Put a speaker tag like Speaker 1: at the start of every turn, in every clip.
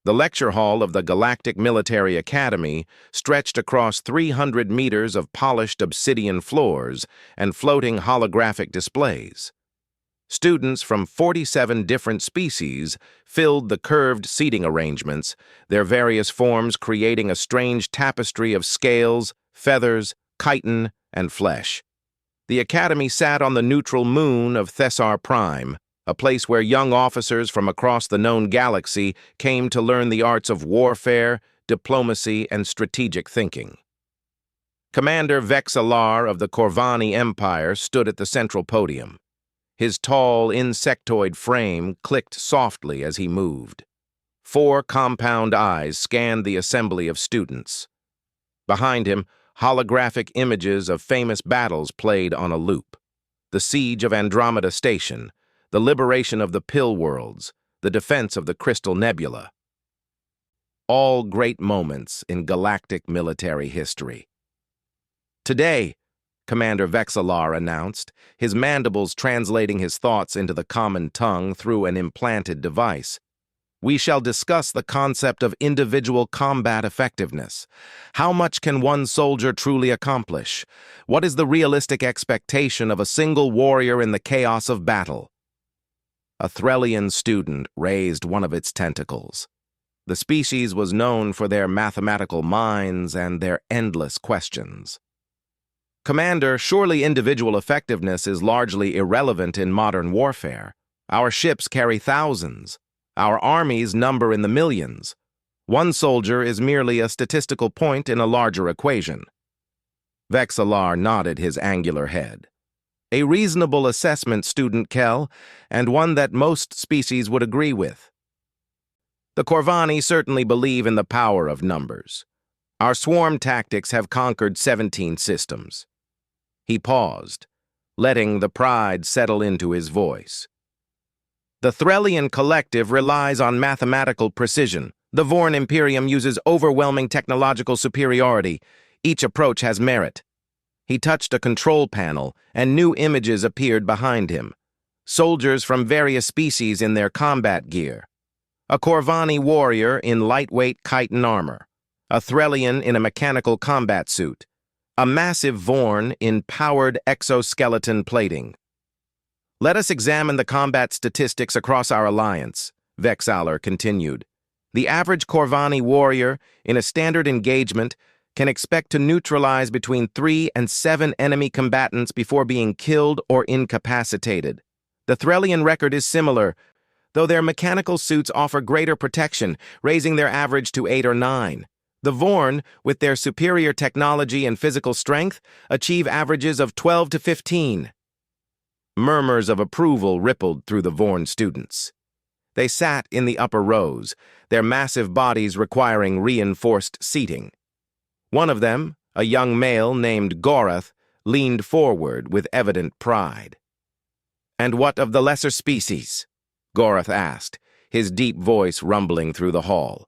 Speaker 1: The lecture hall of the Galactic Military Academy stretched across 300 meters of polished obsidian floors and floating holographic displays. Students from 47 different species filled the curved seating arrangements, their various forms creating a strange tapestry of scales, feathers, chitin, and flesh. The Academy sat on the neutral moon of Thessar Prime, a place where young officers from across the known galaxy came to learn the arts of warfare, diplomacy, and strategic thinking. Commander Vexillar of the Corvani Empire stood at the central podium. His tall, insectoid frame clicked softly as he moved. 4 compound eyes scanned the assembly of students. Behind him, holographic images of famous battles played on a loop. The siege of Andromeda Station, the liberation of the Pill Worlds, the defense of the Crystal Nebula. All great moments in galactic military history. Today, Commander Vexillar announced, his mandibles translating his thoughts into the common tongue through an implanted device. We shall discuss the concept of individual combat effectiveness. How much can one soldier truly accomplish? What is the realistic expectation of a single warrior in the chaos of battle? A Threllian student raised one of its tentacles. The species was known for their mathematical minds and their endless questions. Commander, surely individual effectiveness is largely irrelevant in modern warfare. Our ships carry thousands. Our armies number in the millions. One soldier is merely a statistical point in a larger equation. Vexillar nodded his angular head. A reasonable assessment, Student Kell, and one that most species would agree with. The Corvani certainly believe in the power of numbers. Our swarm tactics have conquered 17 systems. He paused, letting the pride settle into his voice. The Threllian collective relies on mathematical precision. The Vorn Imperium uses overwhelming technological superiority. Each approach has merit. He touched a control panel, and new images appeared behind him. Soldiers from various species in their combat gear. A Corvani warrior in lightweight chitin armor. A Threllian in a mechanical combat suit. A massive Vorn in powered exoskeleton plating. Let us examine the combat statistics across our alliance, Vexillar continued. The average Corvani warrior, in a standard engagement, can expect to neutralize between 3 and 7 enemy combatants before being killed or incapacitated. The Threllian record is similar, though their mechanical suits offer greater protection, raising their average to 8 or 9. The Vorn, with their superior technology and physical strength, achieve averages of 12 to 15. Murmurs of approval rippled through the Vorn students. They sat in the upper rows, their massive bodies requiring reinforced seating. One of them, a young male named Gorath, leaned forward with evident pride. "And what of the lesser species?" Gorath asked, his deep voice rumbling through the hall.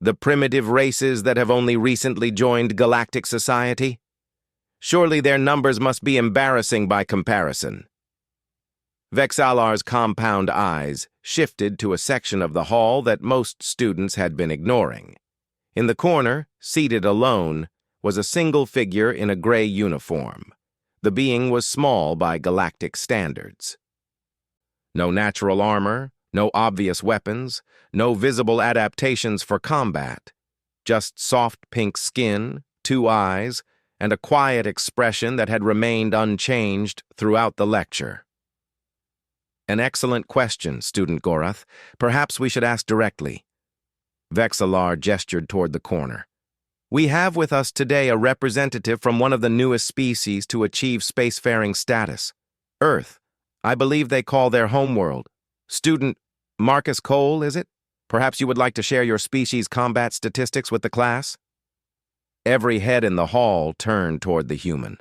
Speaker 1: "The primitive races that have only recently joined galactic society? Surely their numbers must be embarrassing by comparison." Vexillar's compound eyes shifted to a section of the hall that most students had been ignoring. In the corner, seated alone, was a single figure in a gray uniform. The being was small by galactic standards. No natural armor, no obvious weapons, no visible adaptations for combat. Just soft pink skin, 2 eyes, and a quiet expression that had remained unchanged throughout the lecture. "An excellent question, Student Gorath. Perhaps we should ask directly." Vexillar gestured toward the corner. "We have with us today a representative from one of the newest species to achieve spacefaring status. Earth. I believe they call their homeworld. Student Marcus Cole, is it? Perhaps you would like to share your species' combat statistics with the class?" Every head in the hall turned toward the human.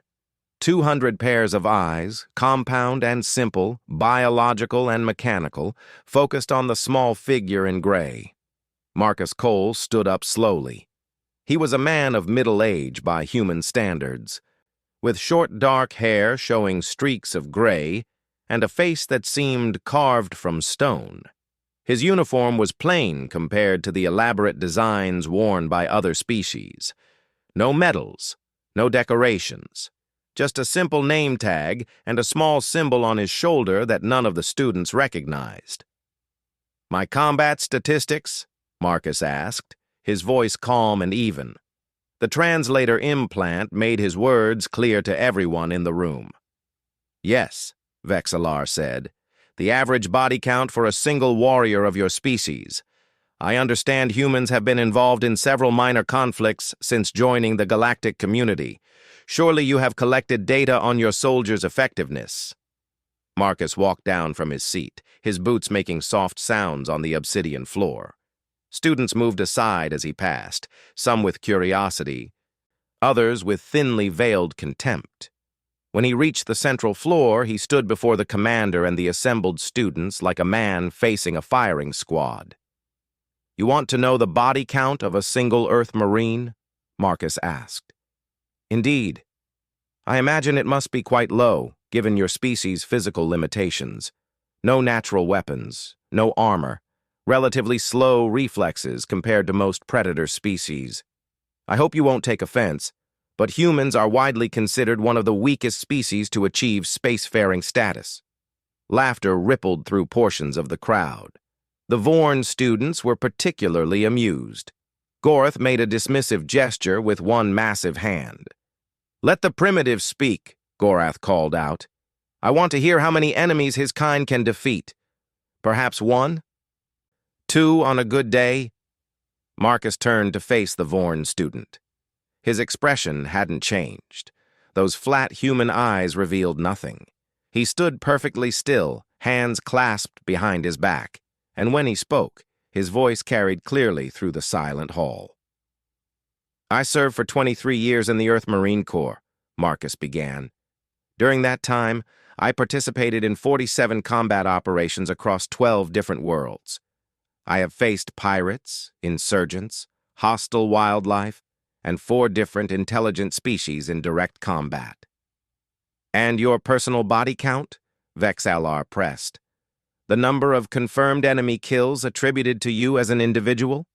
Speaker 1: 200 pairs of eyes, compound and simple, biological and mechanical, focused on the small figure in gray. Marcus Cole stood up slowly. He was a man of middle age by human standards, with short dark hair showing streaks of gray and a face that seemed carved from stone. His uniform was plain compared to the elaborate designs worn by other species. No medals, no decorations, just a simple name tag and a small symbol on his shoulder that none of the students recognized. "My combat statistics?" Marcus asked, his voice calm and even. The translator implant made his words clear to everyone in the room. "Yes," Vexillar said, "the average body count for a single warrior of your species. I understand humans have been involved in several minor conflicts since joining the galactic community. Surely you have collected data on your soldiers' effectiveness." Marcus walked down from his seat, his boots making soft sounds on the obsidian floor. Students moved aside as he passed, some with curiosity, others with thinly veiled contempt. When he reached the central floor, he stood before the commander and the assembled students like a man facing a firing squad. "You want to know the body count of a single Earth Marine?" Marcus asked. "Indeed. I imagine it must be quite low, given your species' physical limitations. No natural weapons, no armor, relatively slow reflexes compared to most predator species. I hope you won't take offense, but humans are widely considered one of the weakest species to achieve spacefaring status." Laughter rippled through portions of the crowd. The Vorn students were particularly amused. Gorth made a dismissive gesture with one massive hand. "Let the primitive speak," Gorath called out. "I want to hear how many enemies his kind can defeat. Perhaps 1? 2 on a good day?" Marcus turned to face the Vorn student. His expression hadn't changed. Those flat human eyes revealed nothing. He stood perfectly still, hands clasped behind his back, and when he spoke, his voice carried clearly through the silent hall. "I served for 23 years in the Earth Marine Corps," Marcus began. "During that time, I participated in 47 combat operations across 12 different worlds. I have faced pirates, insurgents, hostile wildlife, and 4 different intelligent species in direct combat." "And your personal body count?" Vexillar pressed. "The number of confirmed enemy kills attributed to you as an individual?"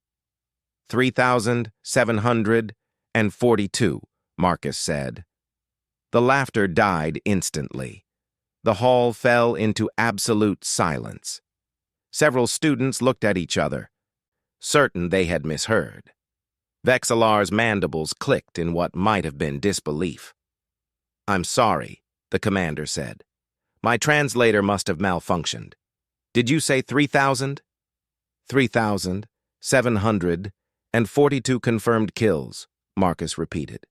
Speaker 1: 3,742, Marcus said. The laughter died instantly. The hall fell into absolute silence. Several students looked at each other, certain they had misheard. Vexillar's mandibles clicked in what might have been disbelief. "I'm sorry," the commander said. "My translator must have malfunctioned. Did you say 3,000? 3,742 confirmed kills," Marcus repeated.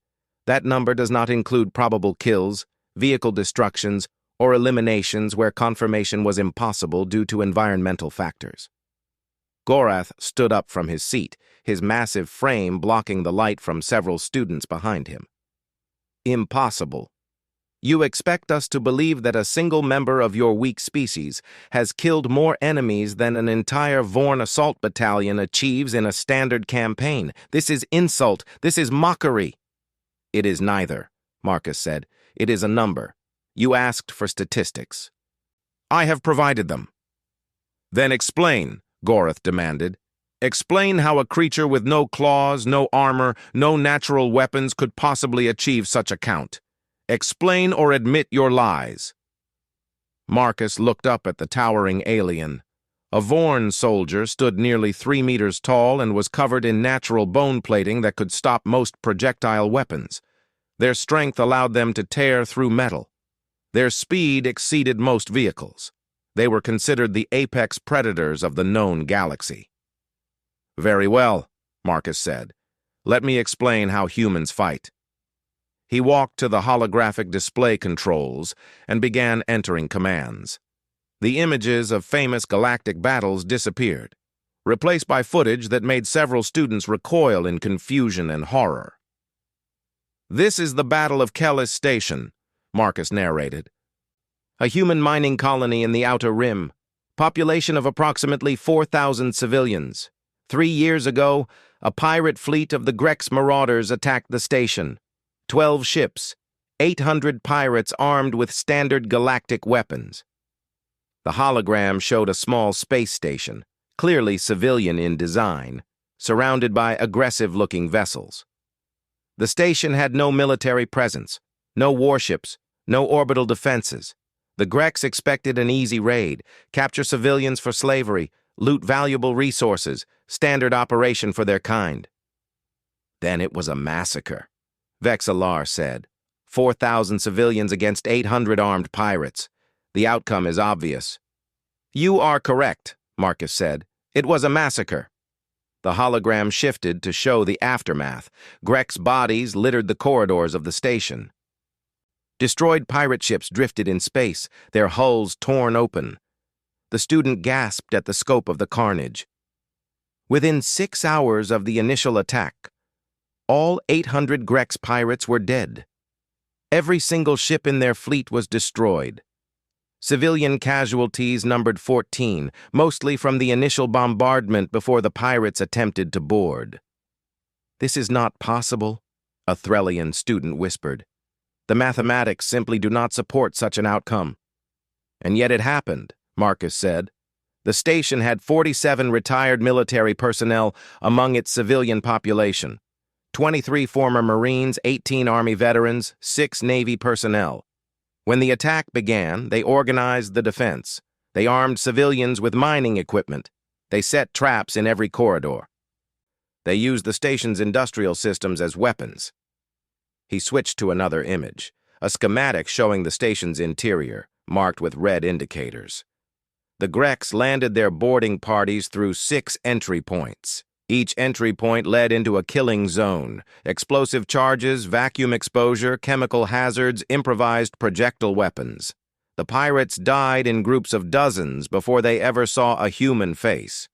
Speaker 1: "That number does not include probable kills, vehicle destructions, or eliminations where confirmation was impossible due to environmental factors." Gorath stood up from his seat, his massive frame blocking the light from several students behind him. "Impossible. You expect us to believe that a single member of your weak species has killed more enemies than an entire Vorn assault battalion achieves in a standard campaign. This is insult. This is mockery." "It is neither," Marcus said. "It is a number. You asked for statistics. I have provided them." "Then explain," Gorath demanded. "Explain how a creature with no claws, no armor, no natural weapons could possibly achieve such a count. Explain or admit your lies." Marcus looked up at the towering alien. A Vorn soldier stood nearly 3 meters tall and was covered in natural bone plating that could stop most projectile weapons. Their strength allowed them to tear through metal. Their speed exceeded most vehicles. They were considered the apex predators of the known galaxy. "Very well," Marcus said. "Let me explain how humans fight." He walked to the holographic display controls and began entering commands. The images of famous galactic battles disappeared, replaced by footage that made several students recoil in confusion and horror. "This is the Battle of Kellis Station," Marcus narrated. "A human mining colony in the Outer Rim. Population of approximately 4,000 civilians. 3 years ago, a pirate fleet of the Grex marauders attacked the station. 12 ships, 800 pirates armed with standard galactic weapons." The hologram showed a small space station, clearly civilian in design, surrounded by aggressive-looking vessels. The station had no military presence, no warships, no orbital defenses. The Grecs expected an easy raid, capture civilians for slavery, loot valuable resources, standard operation for their kind. Then it was a massacre, Vexalar said. 4,000 civilians against 800 armed pirates. The outcome is obvious. You are correct, Marcus said. It was a massacre. The hologram shifted to show the aftermath. Grek's bodies littered the corridors of the station. Destroyed pirate ships drifted in space, their hulls torn open. The student gasped at the scope of the carnage. Within 6 hours of the initial attack, all 800 Grecs pirates were dead. Every single ship in their fleet was destroyed. Civilian casualties numbered 14, mostly from the initial bombardment before the pirates attempted to board. This is not possible, a Threlian student whispered. The mathematics simply do not support such an outcome. And yet it happened, Marcus said. The station had 47 retired military personnel among its civilian population. 23 former Marines, 18 Army veterans, 6 Navy personnel. When the attack began, they organized the defense. They armed civilians with mining equipment. They set traps in every corridor. They used the station's industrial systems as weapons. He switched to another image, a schematic showing the station's interior, marked with red indicators. The Grecs landed their boarding parties through 6 entry points. Each entry point led into a killing zone. Explosive charges, vacuum exposure, chemical hazards, improvised projectile weapons. The pirates died in groups of dozens before they ever saw a human face.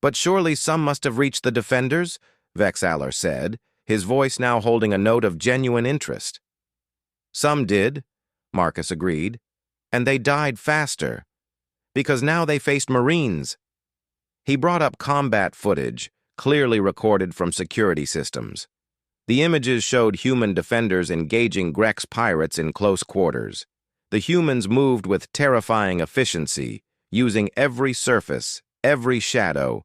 Speaker 1: But surely some must have reached the defenders, Vexalar said, his voice now holding a note of genuine interest. Some did, Marcus agreed, and they died faster, because now they faced Marines. He brought up combat footage, clearly recorded from security systems. The images showed human defenders engaging Grecs pirates in close quarters. The humans moved with terrifying efficiency, using every surface, every shadow,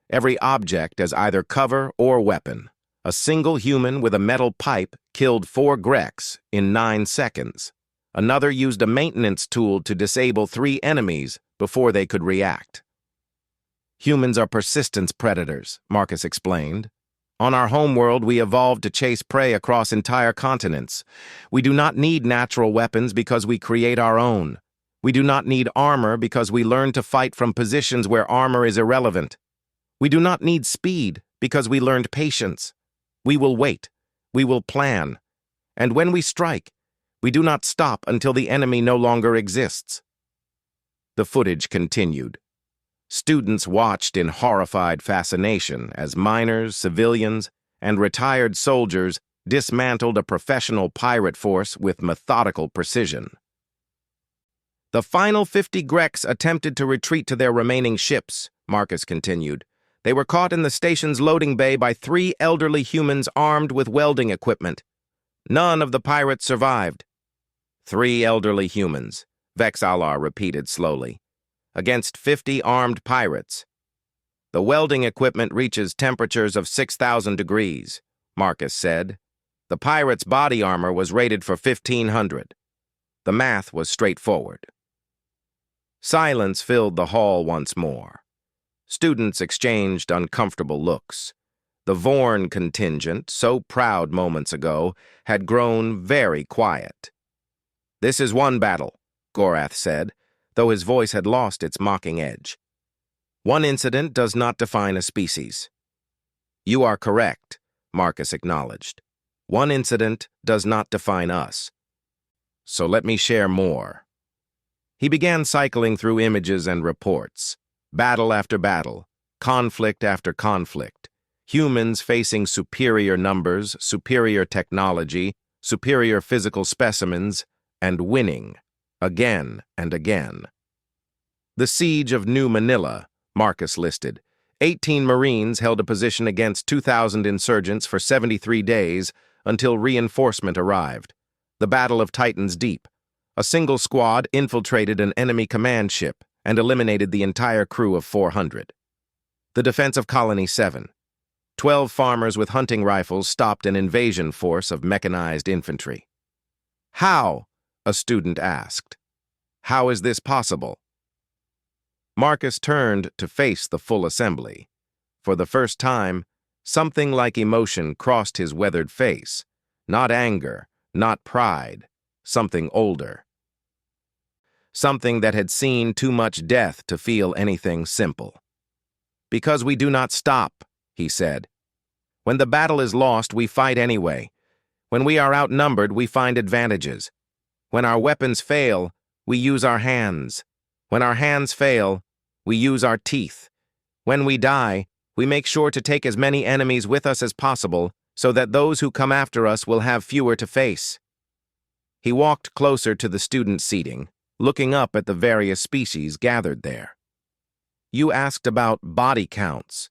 Speaker 1: every object as either cover or weapon. A single human with a metal pipe killed 4 Grecs in 9 seconds. Another used a maintenance tool to disable 3 enemies before they could react. Humans are persistence predators, Marcus explained. On our homeworld, we evolved to chase prey across entire continents. We do not need natural weapons because we create our own. We do not need armor because we learn to fight from positions where armor is irrelevant. We do not need speed because we learned patience. We will wait. We will plan. And when we strike, we do not stop until the enemy no longer exists. The footage continued. Students watched in horrified fascination as miners, civilians, and retired soldiers dismantled a professional pirate force with methodical precision. The final 50 Grecs attempted to retreat to their remaining ships, Marcus continued. They were caught in the station's loading bay by 3 elderly humans armed with welding equipment. None of the pirates survived. 3 elderly humans, Vexalar repeated slowly. Against 50 armed pirates. The welding equipment reaches temperatures of 6,000 degrees, Marcus said. The pirates' body armor was rated for 1,500. The math was straightforward. Silence filled the hall once more. Students exchanged uncomfortable looks. The Vorn contingent, so proud moments ago, had grown very quiet. This is one battle, Gorath said, though his voice had lost its mocking edge. One incident does not define a species. You are correct, Marcus acknowledged. One incident does not define us. So let me share more. He began cycling through images and reports. Battle after battle, conflict after conflict. Humans facing superior numbers, superior technology, superior physical specimens, and winning. Again and again. The siege of New Manila, Marcus listed. 18 Marines held a position against 2,000 insurgents for 73 days until reinforcement arrived. The Battle of Titan's Deep. A single squad infiltrated an enemy command ship and eliminated the entire crew of 400. The defense of Colony 7. 12 farmers with hunting rifles stopped an invasion force of mechanized infantry. How? A student asked. How is this possible? Marcus turned to face the full assembly. For the first time, something like emotion crossed his weathered face. Not anger, not pride, something older. Something that had seen too much death to feel anything simple. Because we do not stop, he said. When the battle is lost, we fight anyway. When we are outnumbered, we find advantages. When our weapons fail, we use our hands. When our hands fail, we use our teeth. When we die, we make sure to take as many enemies with us as possible so that those who come after us will have fewer to face. He walked closer to the student seating, looking up at the various species gathered there. You asked about body counts.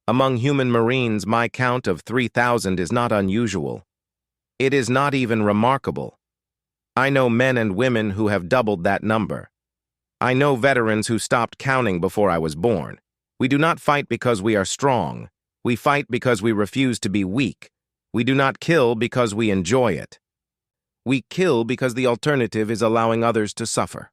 Speaker 1: Among human Marines, my count of 3,000 is not unusual. It is not even remarkable. I know men and women who have doubled that number. I know veterans who stopped counting before I was born. We do not fight because we are strong. We fight because we refuse to be weak. We do not kill because we enjoy it. We kill because the alternative is allowing others to suffer.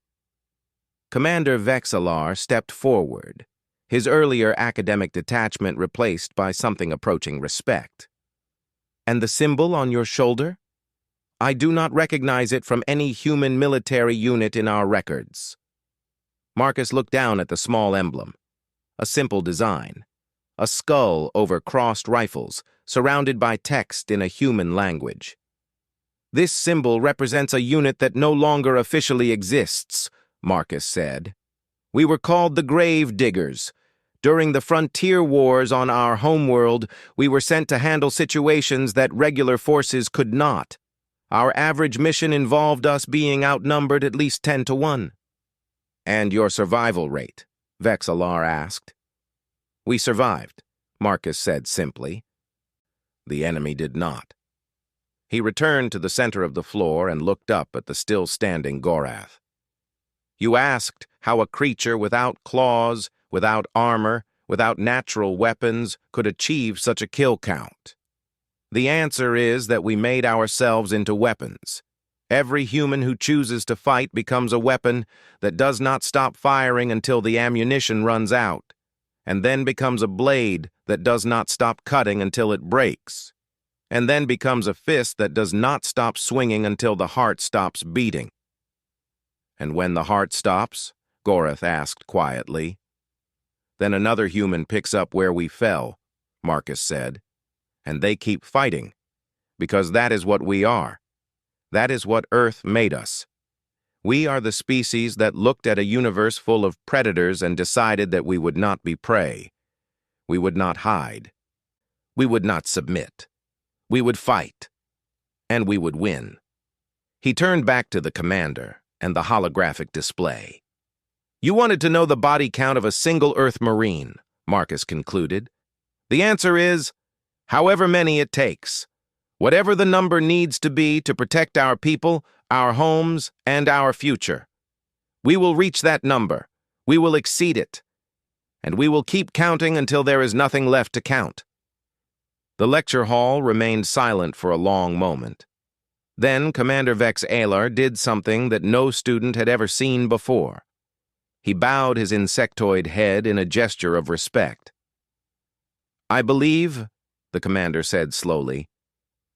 Speaker 1: Commander Vexillar stepped forward, his earlier academic detachment replaced by something approaching respect. And the symbol on your shoulder? I do not recognize it from any human military unit in our records. Marcus looked down at the small emblem. A simple design. A skull over crossed rifles, surrounded by text in a human language. This symbol represents a unit that no longer officially exists, Marcus said. We were called the Grave Diggers. During the frontier wars on our homeworld, we were sent to handle situations that regular forces could not. Our average mission involved us being outnumbered at least 10 to 1. And your survival rate? Vexillar asked. We survived, Marcus said simply. The enemy did not. He returned to the center of the floor and looked up at the still-standing Gorath. You asked how a creature without claws, without armor, without natural weapons could achieve such a kill count. The answer is that we made ourselves into weapons. Every human who chooses to fight becomes a weapon that does not stop firing until the ammunition runs out, and then becomes a blade that does not stop cutting until it breaks, and then becomes a fist that does not stop swinging until the heart stops beating. And when the heart stops, Gorath asked quietly, then another human picks up where we fell, Marcus said, and they keep fighting, because that is what we are. That is what Earth made us. We are the species that looked at a universe full of predators and decided that we would not be prey. We would not hide. We would not submit. We would fight. And we would win. He turned back to the commander and the holographic display. You wanted to know the body count of a single Earth Marine, Marcus concluded. The answer is, however many it takes. Whatever the number needs to be to protect our people, our homes, and our future. We will reach that number. We will exceed it. And we will keep counting until there is nothing left to count. The lecture hall remained silent for a long moment. Then Commander Vexillar did something that no student had ever seen before. He bowed his insectoid head in a gesture of respect. I believe, the commander said slowly,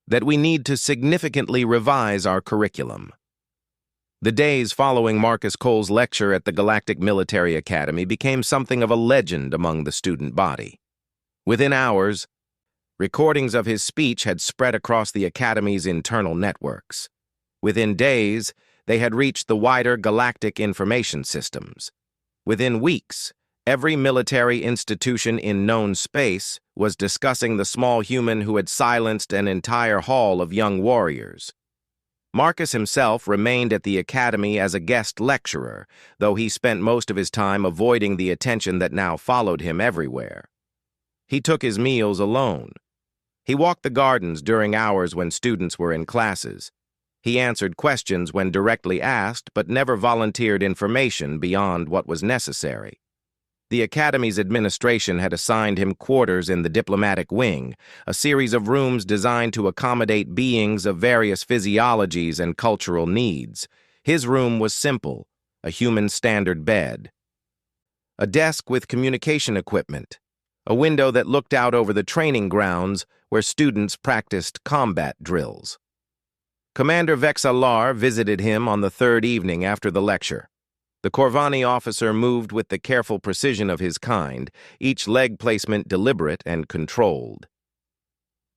Speaker 1: that we need to significantly revise our curriculum. The days following Marcus Cole's lecture at the Galactic Military Academy became something of a legend among the student body. Within hours, recordings of his speech had spread across the Academy's internal networks. Within days, they had reached the wider galactic information systems. Within weeks, every military institution in known space was discussing the small human who had silenced an entire hall of young warriors. Marcus himself remained at the academy as a guest lecturer, though he spent most of his time avoiding the attention that now followed him everywhere. He took his meals alone. He walked the gardens during hours when students were in classes. He answered questions when directly asked, but never volunteered information beyond what was necessary. The Academy's administration had assigned him quarters in the diplomatic wing, a series of rooms designed to accommodate beings of various physiologies and cultural needs. His room was simple, a human standard bed, a desk with communication equipment, a window that looked out over the training grounds where students practiced combat drills. Commander Vexalar visited him on the third evening after the lecture. The Corvani officer moved with the careful precision of his kind, each leg placement deliberate and controlled.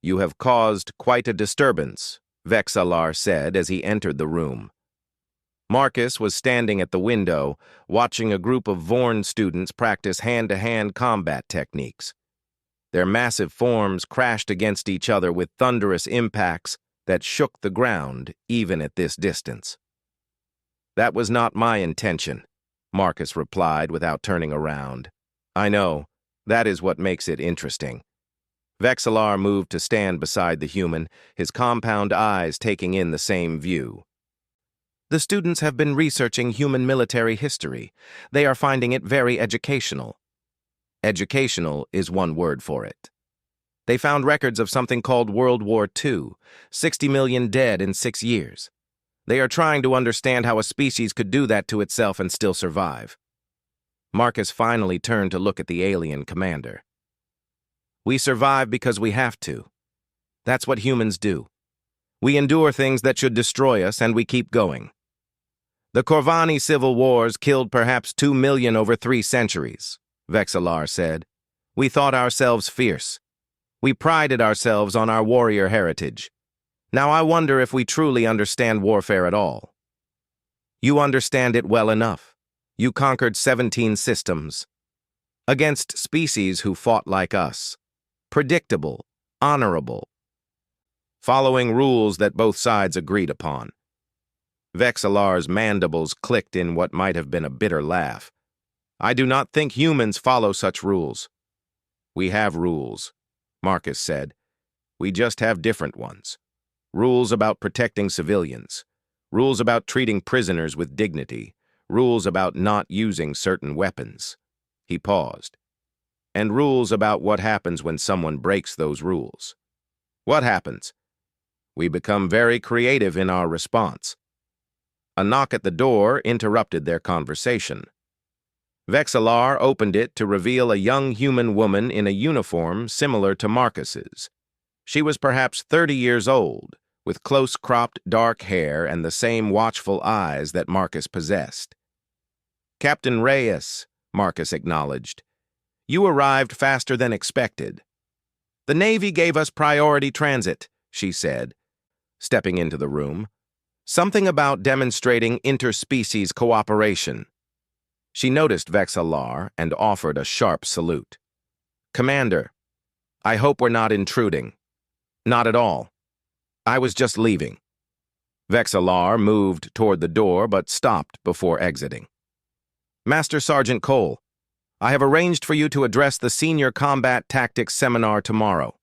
Speaker 1: "You have caused quite a disturbance," Vexalar said as he entered the room. Marcus was standing at the window, watching a group of Vorn students practice hand-to-hand combat techniques. Their massive forms crashed against each other with thunderous impacts that shook the ground even at this distance. "That was not my intention," Marcus replied without turning around. "I know. That is what makes it interesting." Vexalar moved to stand beside the human, his compound eyes taking in the same view. "The students have been researching human military history. They are finding it very educational." Educational is one word for it. "They found records of something called World War II, 60 million dead in 6 years. They are trying to understand how a species could do that to itself and still survive." Marcus finally turned to look at the alien commander. "We survive because we have to. That's what humans do. We endure things that should destroy us, and we keep going. The Corvani civil wars killed perhaps 2 million over 3 centuries, Vexalar said. "We thought ourselves fierce. We prided ourselves on our warrior heritage. Now I wonder if we truly understand warfare at all." "You understand it well enough. You conquered 17 systems. Against species who fought like us. Predictable, honorable. Following rules that both sides agreed upon." Vexalar's mandibles clicked in what might have been a bitter laugh. "I do not think humans follow such rules." "We have rules," Marcus said. "We just have different ones. Rules about protecting civilians. Rules about treating prisoners with dignity. Rules about not using certain weapons." He paused. "And rules about what happens when someone breaks those rules." "What happens?" "We become very creative in our response." A knock at the door interrupted their conversation. Vexalar opened it to reveal a young human woman in a uniform similar to Marcus's. She was perhaps 30 years old, with close-cropped dark hair and the same watchful eyes that Marcus possessed. "Captain Reyes," Marcus acknowledged. "You arrived faster than expected." "The Navy gave us priority transit," she said, stepping into the room. "Something about demonstrating interspecies cooperation." She noticed Vexalar and offered a sharp salute. "Commander, I hope we're not intruding." "Not at all. I was just leaving." Vexalar moved toward the door but stopped before exiting. "Master Sergeant Cole, I have arranged for you to address the Senior Combat Tactics Seminar tomorrow.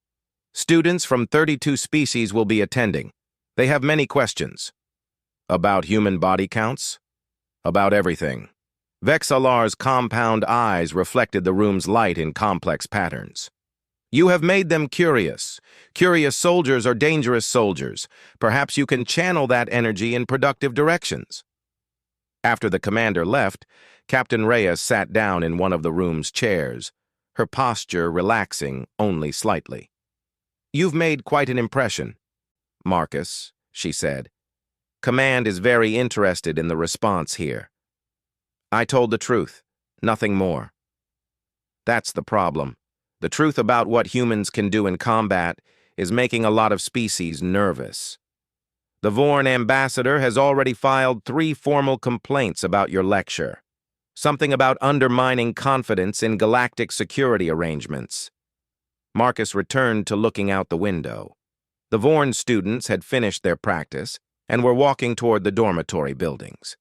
Speaker 1: Students from 32 species will be attending. They have many questions." "About human body counts?" "About everything." Vexalar's compound eyes reflected the room's light in complex patterns. "You have made them curious. Curious soldiers are dangerous soldiers. Perhaps you can channel that energy in productive directions." After the commander left, Captain Reyes sat down in one of the room's chairs, her posture relaxing only slightly. "You've made quite an impression, Marcus," she said. "Command is very interested in the response here." "I told the truth, nothing more." "That's the problem. The truth about what humans can do in combat is making a lot of species nervous. The Vorn ambassador has already filed 3 formal complaints about your lecture. Something about undermining confidence in galactic security arrangements." Marcus returned to looking out the window. The Vorn students had finished their practice and were walking toward the dormitory buildings.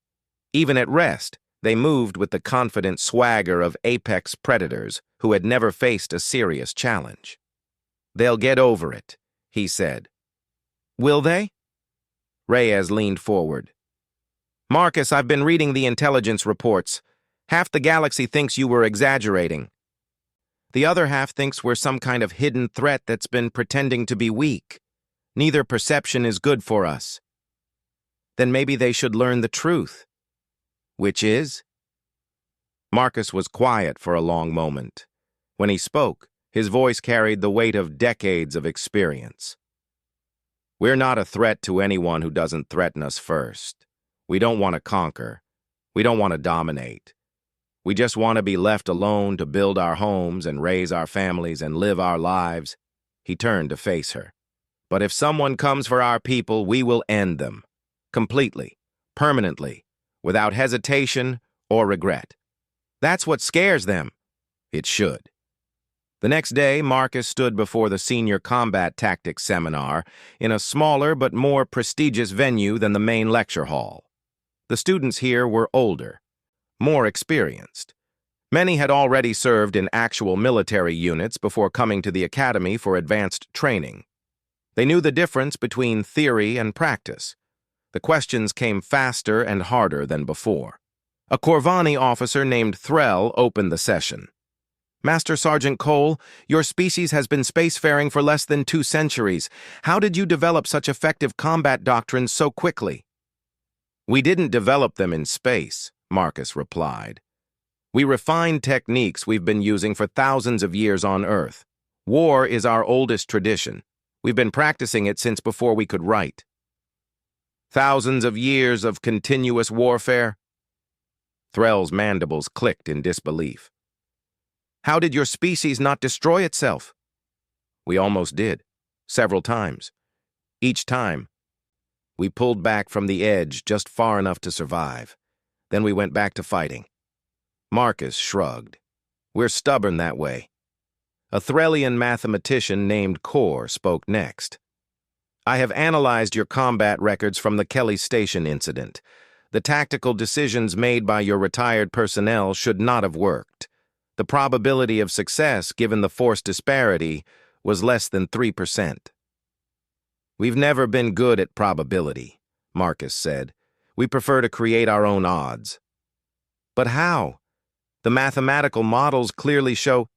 Speaker 1: Even at rest, they moved with the confident swagger of apex predators who had never faced a serious challenge. "They'll get over it," he said. "Will they?" Reyes leaned forward. Marcus, I've been reading the intelligence reports. Half the galaxy thinks you were exaggerating. The other half thinks we're some kind of hidden threat that's been pretending to be weak. Neither perception is good for us. Then maybe they should learn the truth. Which is? Marcus was quiet for a long moment. When he spoke, his voice carried the weight of decades of experience. We're not a threat to anyone who doesn't threaten us first. We don't want to conquer. We don't want to dominate. We just want to be left alone to build our homes and raise our families and live our lives. He turned to face her. But if someone comes for our people, we will end them. Completely, permanently, without hesitation or regret. That's what scares them. It should. The next day, Marcus stood before the Senior Combat Tactics Seminar in a smaller but more prestigious venue than the main lecture hall. The students here were older, more experienced. Many had already served in actual military units before coming to the academy for advanced training. They knew the difference between theory and practice. The questions came faster and harder than before. A Corvani officer named Threll opened the session. Master Sergeant Cole, your species has been spacefaring for less than 2 centuries. How did you develop such effective combat doctrines so quickly? We didn't develop them in space, Marcus replied. We refined techniques we've been using for thousands of years on Earth. War is our oldest tradition. We've been practicing it since before we could write. Thousands of years of continuous warfare? Threll's mandibles clicked in disbelief. How did your species not destroy itself? We almost did, several times. Each time, we pulled back from the edge just far enough to survive. Then we went back to fighting. Marcus shrugged. We're stubborn that way. A Threllian mathematician named Core spoke next. I have analyzed your combat records from the Kelly Station incident. The tactical decisions made by your retired personnel should not have worked. The probability of success, given the force disparity, was less than 3%. We've never been good at probability, Marcus said. We prefer to create our own odds. But how? The mathematical models clearly show.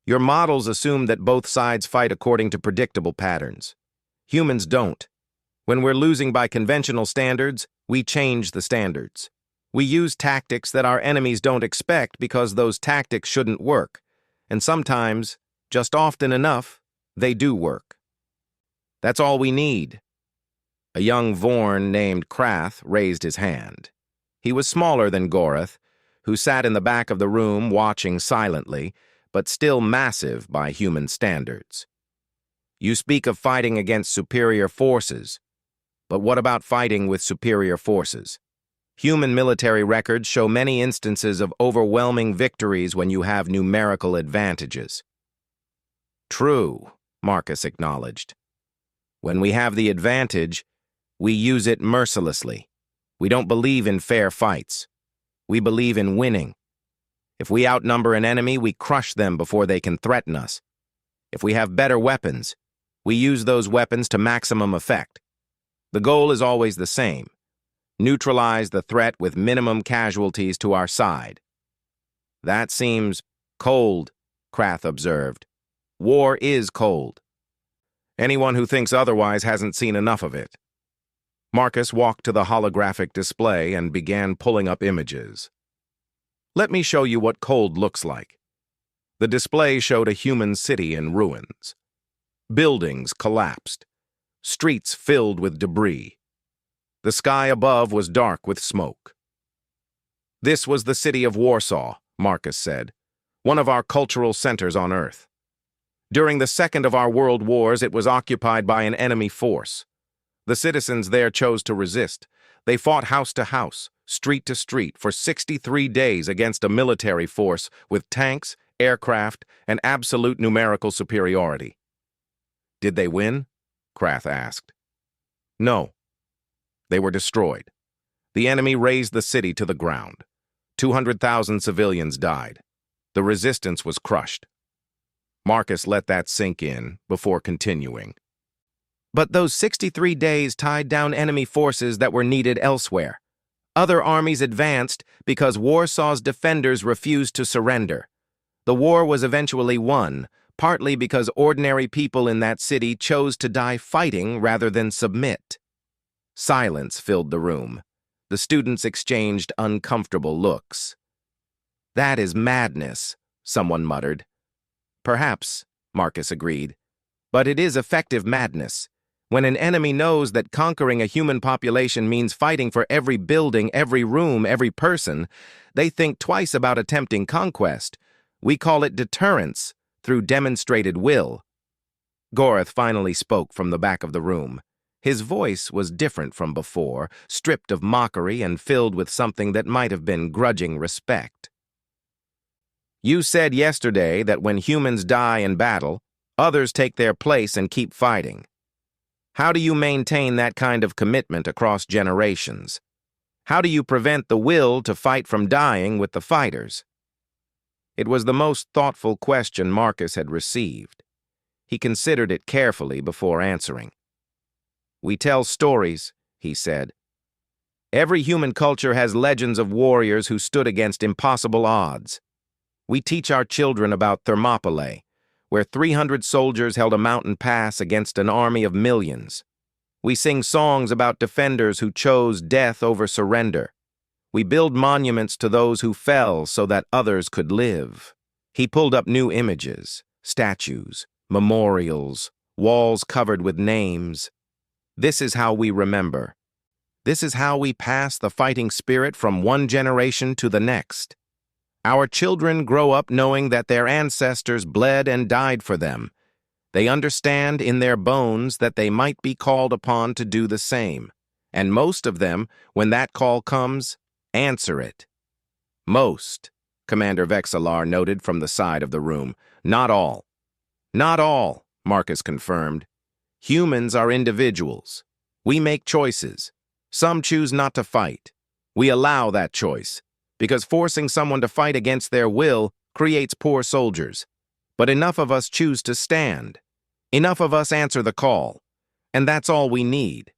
Speaker 1: Your models assume that both sides fight according to predictable patterns. Humans don't. When we're losing by conventional standards, we change the standards. We use tactics that our enemies don't expect because those tactics shouldn't work. And sometimes, just often enough, they do work. That's all we need. A young Vorn named Krath raised his hand. He was smaller than Gorath, who sat in the back of the room watching silently, but still massive by human standards. You speak of fighting against superior forces, but what about fighting with superior forces? Human military records show many instances of overwhelming victories when you have numerical advantages. True, Marcus acknowledged. When we have the advantage, we use it mercilessly. We don't believe in fair fights. We believe in winning. If we outnumber an enemy, we crush them before they can threaten us. If we have better weapons, we use those weapons to maximum effect. The goal is always the same. Neutralize the threat with minimum casualties to our side. That seems cold, Krath observed. War is cold. Anyone who thinks otherwise hasn't seen enough of it. Marcus walked to the holographic display and began pulling up images. Let me show you what cold looks like. The display showed a human city in ruins. Buildings collapsed. Streets filled with debris. The sky above was dark with smoke. This was the city of Warsaw, Marcus said, one of our cultural centers on Earth. During the second of our world wars, it was occupied by an enemy force. The citizens there chose to resist. They fought house to house, street to street, for 63 days against a military force with tanks, aircraft, and absolute numerical superiority. Did they win? Krath asked. No. They were destroyed. The enemy razed the city to the ground. 200,000 civilians died. The resistance was crushed. Marcus let that sink in before continuing. But those 63 days tied down enemy forces that were needed elsewhere. Other armies advanced because Warsaw's defenders refused to surrender. The war was eventually won, partly because ordinary people in that city chose to die fighting rather than submit. Silence filled the room. The students exchanged uncomfortable looks. "That is madness," someone muttered. "Perhaps," Marcus agreed. "But it is effective madness. When an enemy knows that conquering a human population means fighting for every building, every room, every person, they think twice about attempting conquest. We call it deterrence, through demonstrated will." Gorath finally spoke from the back of the room. His voice was different from before, stripped of mockery and filled with something that might have been grudging respect. "You said yesterday that when humans die in battle, others take their place and keep fighting. How do you maintain that kind of commitment across generations? How do you prevent the will to fight from dying with the fighters?" It was the most thoughtful question Marcus had received. He considered it carefully before answering. "We tell stories," he said. "Every human culture has legends of warriors who stood against impossible odds. We teach our children about Thermopylae, where 300 soldiers held a mountain pass against an army of millions. We sing songs about defenders who chose death over surrender. We build monuments to those who fell so that others could live." He pulled up new images, statues, memorials, walls covered with names. "This is how we remember. This is how we pass the fighting spirit from one generation to the next. Our children grow up knowing that their ancestors bled and died for them. They understand in their bones that they might be called upon to do the same. And most of them, when that call comes, answer it." "Most," Commander Vexillar noted from the side of the room. "Not all." "Not all," Marcus confirmed. "Humans are individuals. We make choices. Some choose not to fight. We allow that choice, because forcing someone to fight against their will creates poor soldiers. But enough of us choose to stand. Enough of us answer the call. And that's all we need."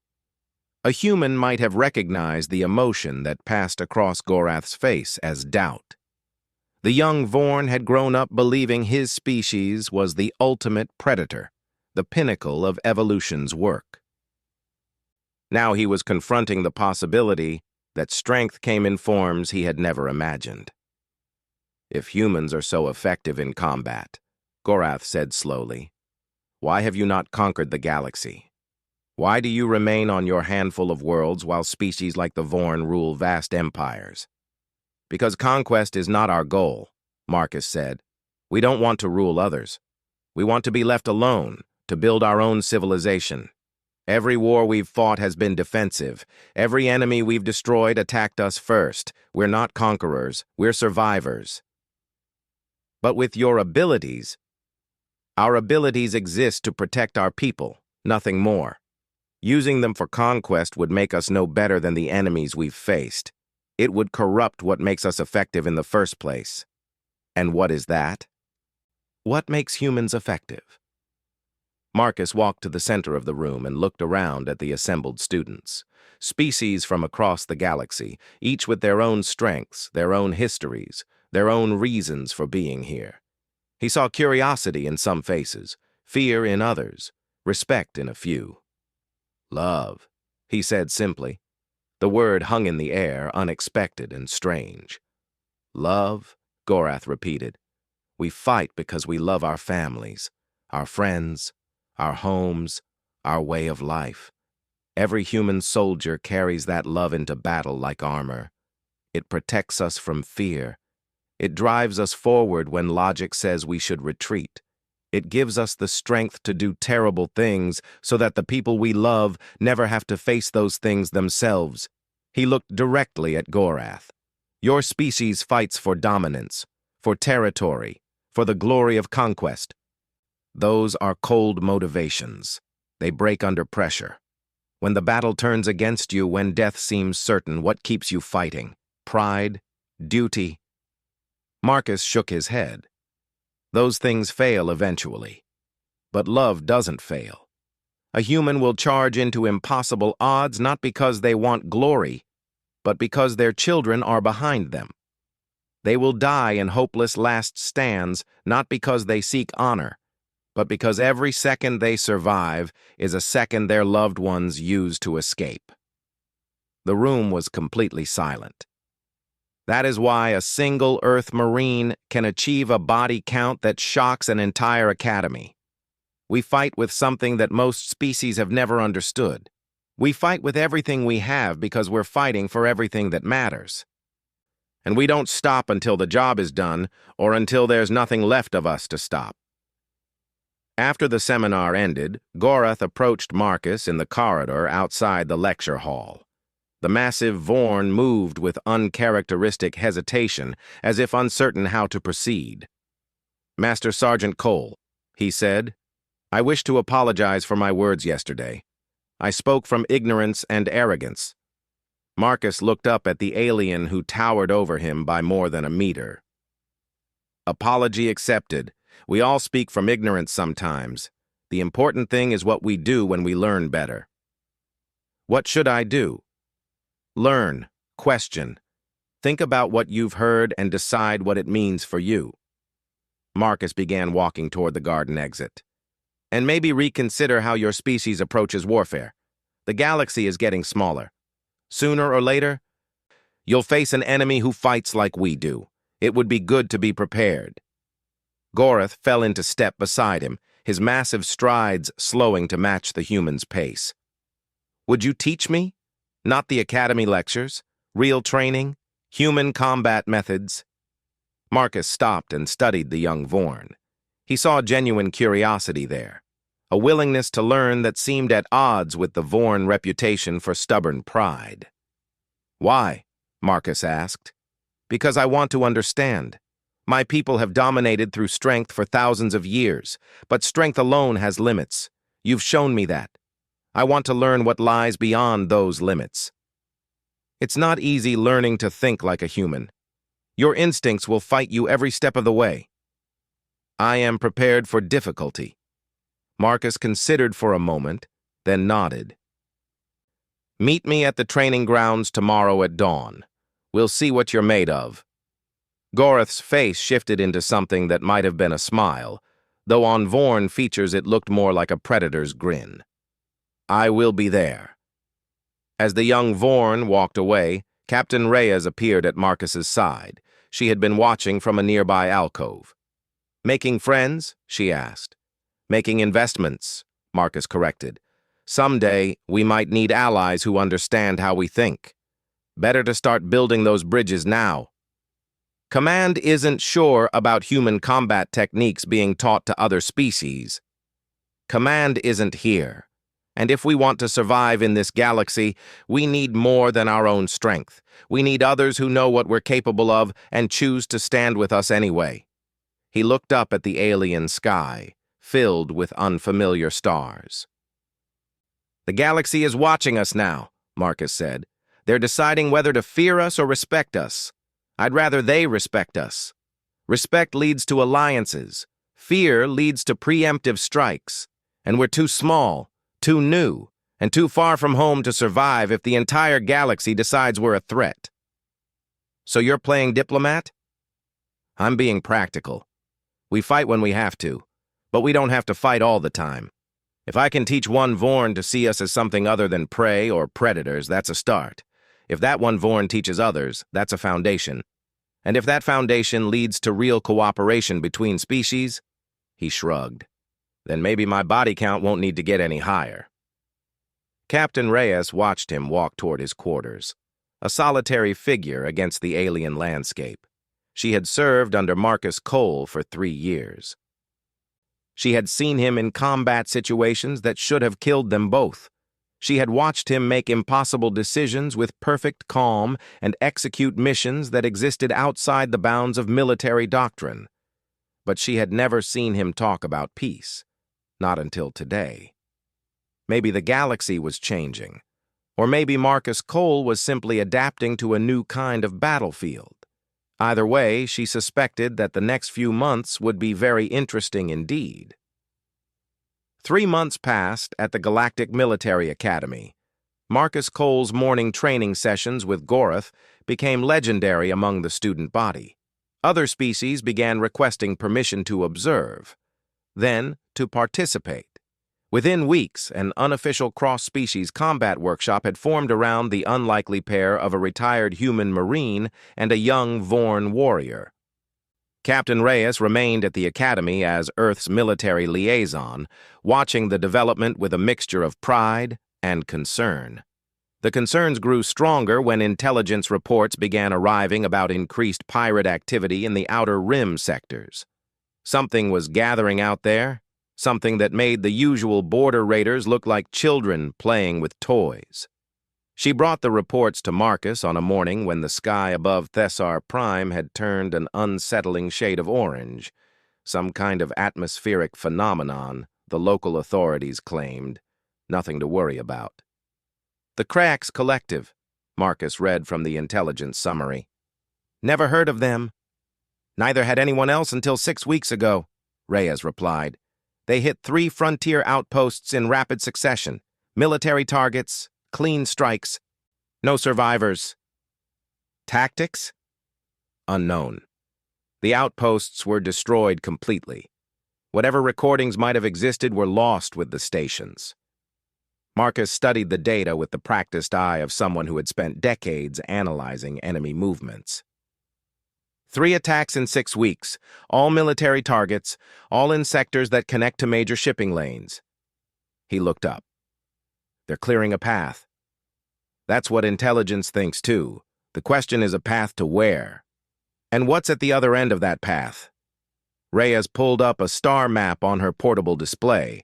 Speaker 1: A human might have recognized the emotion that passed across Gorath's face as doubt. The young Vorn had grown up believing his species was the ultimate predator, the pinnacle of evolution's work. Now he was confronting the possibility that strength came in forms he had never imagined. "If humans are so effective in combat," Gorath said slowly, "why have you not conquered the galaxy? Why do you remain on your handful of worlds while species like the Vorn rule vast empires?" "Because conquest is not our goal," Marcus said. "We don't want to rule others. We want to be left alone, to build our own civilization. Every war we've fought has been defensive. Every enemy we've destroyed attacked us first. We're not conquerors, we're survivors. But with your abilities, our abilities exist to protect our people, nothing more. Using them for conquest would make us no better than the enemies we've faced. It would corrupt what makes us effective in the first place. And what is that? What makes humans effective?" Marcus walked to the center of the room and looked around at the assembled students. Species from across the galaxy, each with their own strengths, their own histories, their own reasons for being here. He saw curiosity in some faces, fear in others, respect in a few. "Love," he said simply. The word hung in the air, unexpected and strange. "Love," Gorath repeated. "We fight because we love our families, our friends, our homes, our way of life. Every human soldier carries that love into battle like armor. It protects us from fear. It drives us forward when logic says we should retreat. It gives us the strength to do terrible things so that the people we love never have to face those things themselves." He looked directly at Gorath. "Your species fights for dominance, for territory, for the glory of conquest. Those are cold motivations. They break under pressure. When the battle turns against you, when death seems certain, what keeps you fighting? Pride? Duty?" Marcus shook his head. "Those things fail eventually. But love doesn't fail. A human will charge into impossible odds not because they want glory, but because their children are behind them. They will die in hopeless last stands not because they seek honor, but because every second they survive is a second their loved ones use to escape. The room was completely silent. That is why a single Earth Marine can achieve a body count that shocks an entire academy. We fight with something that most species have never understood. We fight with everything we have because we're fighting for everything that matters. And we don't stop until the job is done or until there's nothing left of us to stop. After the seminar ended, Gorath approached Marcus in the corridor outside the lecture hall. The massive Vorn moved with uncharacteristic hesitation, as if uncertain how to proceed. "Master Sergeant Cole," he said, "I wish to apologize for my words yesterday. I spoke from ignorance and arrogance." Marcus looked up at the alien who towered over him by more than a meter. "Apology accepted. We all speak from ignorance sometimes. The important thing is what we do when we learn better." "What should I do?" "Learn, question. Think about what you've heard and decide what it means for you." Marcus began walking toward the garden exit. "And maybe reconsider how your species approaches warfare. The galaxy is getting smaller. Sooner or later, you'll face an enemy who fights like we do. It would be good to be prepared." Gorath fell into step beside him, his massive strides slowing to match the human's pace. "Would you teach me? Not the academy lectures, real training, human combat methods." Marcus stopped and studied the young Vorn. He saw genuine curiosity there, a willingness to learn that seemed at odds with the Vorn reputation for stubborn pride. "Why?" Marcus asked. "Because I want to understand. My people have dominated through strength for thousands of years, but strength alone has limits. You've shown me that. I want to learn what lies beyond those limits." "It's not easy learning to think like a human. Your instincts will fight you every step of the way." "I am prepared for difficulty." Marcus considered for a moment, then nodded. "Meet me at the training grounds tomorrow at dawn. We'll see what you're made of." Gorath's face shifted into something that might have been a smile, though on Vorn features it looked more like a predator's grin. "I will be there." As the young Vorn walked away, Captain Reyes appeared at Marcus's side. She had been watching from a nearby alcove. "Making friends?" she asked. "Making investments," Marcus corrected. "Someday, we might need allies who understand how we think. Better to start building those bridges now." "Command isn't sure about human combat techniques being taught to other species. Command isn't here. And if we want to survive in this galaxy, we need more than our own strength. We need others who know what we're capable of and choose to stand with us anyway." He looked up at the alien sky, filled with unfamiliar stars. "The galaxy is watching us now," Marcus said. "They're deciding whether to fear us or respect us. I'd rather they respect us. Respect leads to alliances. Fear leads to preemptive strikes. And we're too small, too new, and too far from home to survive if the entire galaxy decides we're a threat." "So you're playing diplomat?" "I'm being practical. We fight when we have to, but we don't have to fight all the time. If I can teach one Vorn to see us as something other than prey or predators, that's a start. If that one Vorn teaches others, that's a foundation. And if that foundation leads to real cooperation between species," he shrugged, "then maybe my body count won't need to get any higher." Captain Reyes watched him walk toward his quarters, a solitary figure against the alien landscape. She had served under Marcus Cole for 3 years. She had seen him in combat situations that should have killed them both. She had watched him make impossible decisions with perfect calm and execute missions that existed outside the bounds of military doctrine. But she had never seen him talk about peace, not until today. Maybe the galaxy was changing, or maybe Marcus Cole was simply adapting to a new kind of battlefield. Either way, she suspected that the next few months would be very interesting indeed. 3 months passed at the Galactic Military Academy. Marcus Cole's morning training sessions with Gorath became legendary among the student body. Other species began requesting permission to observe, then to participate. Within weeks, an unofficial cross-species combat workshop had formed around the unlikely pair of a retired human marine and a young Vorn warrior. Captain Reyes remained at the Academy as Earth's military liaison, watching the development with a mixture of pride and concern. The concerns grew stronger when intelligence reports began arriving about increased pirate activity in the Outer Rim sectors. Something was gathering out there, something that made the usual border raiders look like children playing with toys. She brought the reports to Marcus on a morning when the sky above Thessar Prime had turned an unsettling shade of orange, some kind of atmospheric phenomenon, the local authorities claimed. Nothing to worry about. The Krax Collective, Marcus read from the intelligence summary. Never heard of them. Neither had anyone else until 6 weeks ago, Reyes replied. They hit 3 frontier outposts in rapid succession. Military targets, clean strikes, no survivors. Tactics? Unknown. The outposts were destroyed completely. Whatever recordings might have existed were lost with the stations. Marcus studied the data with the practiced eye of someone who had spent decades analyzing enemy movements. 3 attacks in 6 weeks, all military targets, all in sectors that connect to major shipping lanes. He looked up. They're clearing a path. That's what intelligence thinks, too. The question is a path to where? And what's at the other end of that path? Reyes pulled up a star map on her portable display.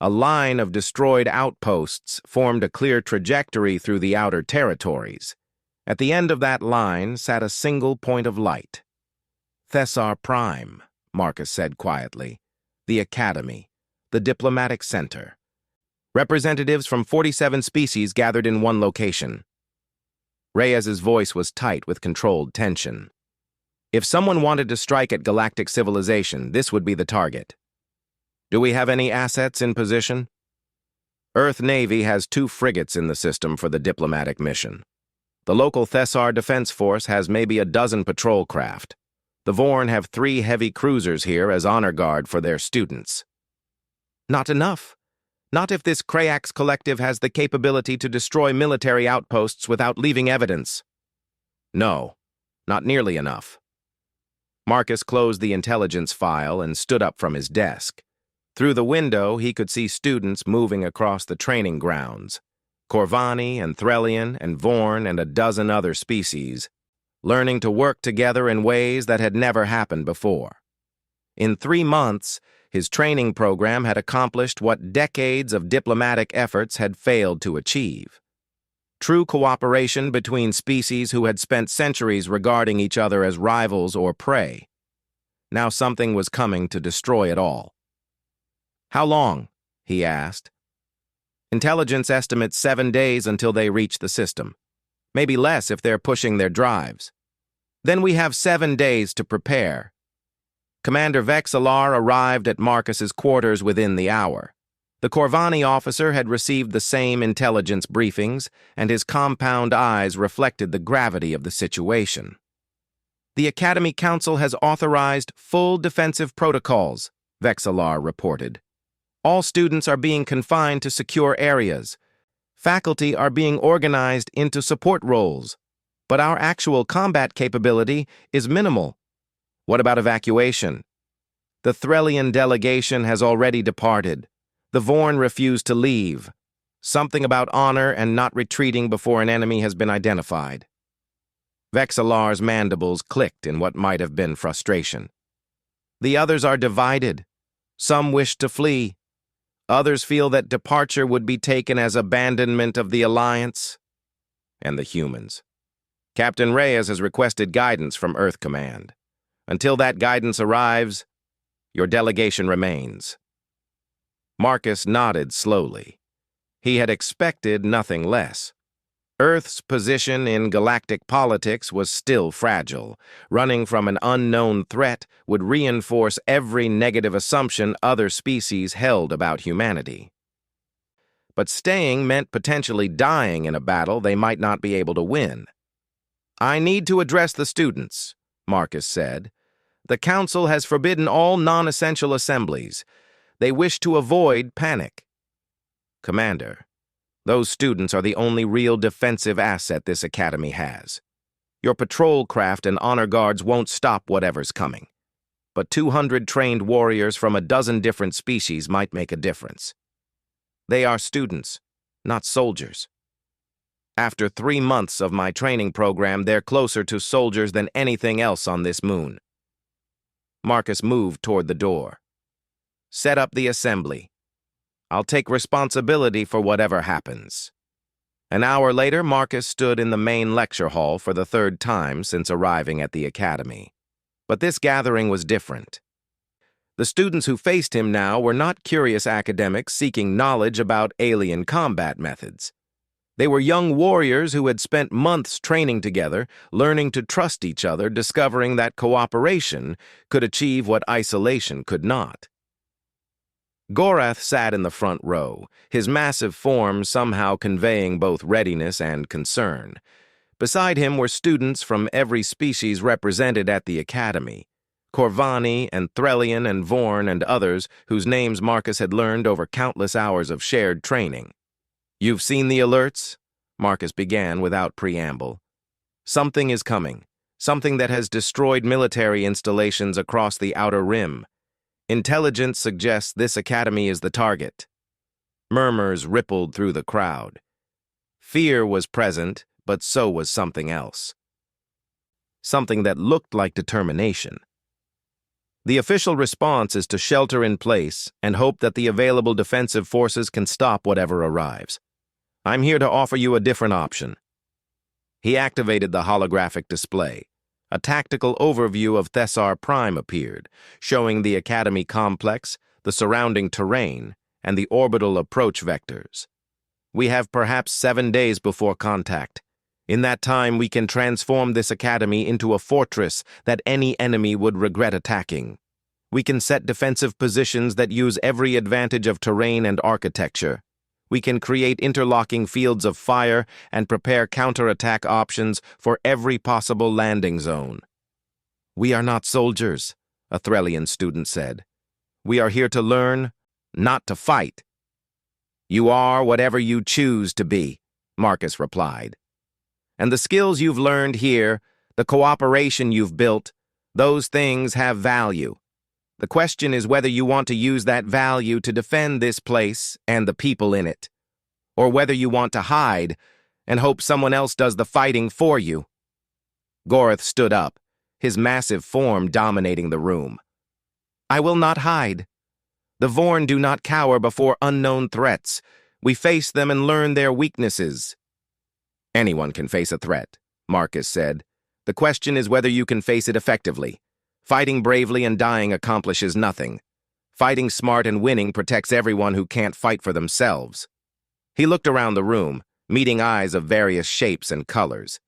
Speaker 1: A line of destroyed outposts formed a clear trajectory through the outer territories. At the end of that line sat a single point of light. Thessar Prime, Marcus said quietly. The Academy. The diplomatic center. Representatives from 47 species gathered in one location. Reyes's voice was tight with controlled tension. If someone wanted to strike at galactic civilization, this would be the target. Do we have any assets in position? Earth Navy has 2 frigates in the system for the diplomatic mission. The local Thessar Defense Force has maybe a dozen patrol craft. The Vorn have 3 heavy cruisers here as honor guard for their students. Not enough. Not if this Krax Collective has the capability to destroy military outposts without leaving evidence. No, not nearly enough. Marcus closed the intelligence file and stood up from his desk. Through the window, he could see students moving across the training grounds. Corvani and Threlian and Vorn and a dozen other species, learning to work together in ways that had never happened before. In 3 months, his training program had accomplished what decades of diplomatic efforts had failed to achieve. True cooperation between species who had spent centuries regarding each other as rivals or prey. Now something was coming to destroy it all. How long? He asked. Intelligence estimates 7 days until they reach the system. Maybe less if they're pushing their drives. Then we have 7 days to prepare. Commander Vexillar arrived at Marcus's quarters within the hour. The Corvani officer had received the same intelligence briefings, and his compound eyes reflected the gravity of the situation. The Academy Council has authorized full defensive protocols, Vexillar reported. All students are being confined to secure areas. Faculty are being organized into support roles. But our actual combat capability is minimal. What about evacuation? The Threlian delegation has already departed. The Vorn refused to leave. Something about honor and not retreating before an enemy has been identified. Vexillar's mandibles clicked in what might have been frustration. The others are divided. Some wish to flee. Others feel that departure would be taken as abandonment of the Alliance and the humans. Captain Reyes has requested guidance from Earth Command. Until that guidance arrives, your delegation remains. Marcus nodded slowly. He had expected nothing less. Earth's position in galactic politics was still fragile. Running from an unknown threat would reinforce every negative assumption other species held about humanity. But staying meant potentially dying in a battle they might not be able to win. "I need to address the students," Marcus said. "The Council has forbidden all non-essential assemblies. They wish to avoid panic." "Commander, those students are the only real defensive asset this academy has. Your patrol craft and honor guards won't stop whatever's coming. But 200 trained warriors from a dozen different species might make a difference. They are students, not soldiers. After 3 months of my training program, they're closer to soldiers than anything else on this moon." Marcus moved toward the door. "Set up the assembly. I'll take responsibility for whatever happens." An hour later, Marcus stood in the main lecture hall for the 3rd time since arriving at the academy. But this gathering was different. The students who faced him now were not curious academics seeking knowledge about alien combat methods. They were young warriors who had spent months training together, learning to trust each other, discovering that cooperation could achieve what isolation could not. Gorath sat in the front row, his massive form somehow conveying both readiness and concern. Beside him were students from every species represented at the academy: Corvani and Threlian and Vorn and others whose names Marcus had learned over countless hours of shared training. "You've seen the alerts?" Marcus began without preamble. "Something is coming, something that has destroyed military installations across the Outer Rim. Intelligence suggests this academy is the target." Murmurs rippled through the crowd. Fear was present, but so was something else. Something that looked like determination. "The official response is to shelter in place and hope that the available defensive forces can stop whatever arrives. I'm here to offer you a different option." He activated the holographic display. A tactical overview of Thessar Prime appeared, showing the Academy complex, the surrounding terrain, and the orbital approach vectors. "We have perhaps 7 days before contact. In that time, we can transform this academy into a fortress that any enemy would regret attacking. We can set defensive positions that use every advantage of terrain and architecture. We can create interlocking fields of fire and prepare counterattack options for every possible landing zone." "We are not soldiers," a Threlian student said. "We are here to learn, not to fight." "You are whatever you choose to be," Marcus replied. "And the skills you've learned here, the cooperation you've built, those things have value. The question is whether you want to use that value to defend this place and the people in it, or whether you want to hide and hope someone else does the fighting for you." Gorath stood up, his massive form dominating the room. "I will not hide. The Vorn do not cower before unknown threats. We face them and learn their weaknesses." "Anyone can face a threat," Marcus said. "The question is whether you can face it effectively. Fighting bravely and dying accomplishes nothing. Fighting smart and winning protects everyone who can't fight for themselves." He looked around the room, meeting eyes of various shapes and colors.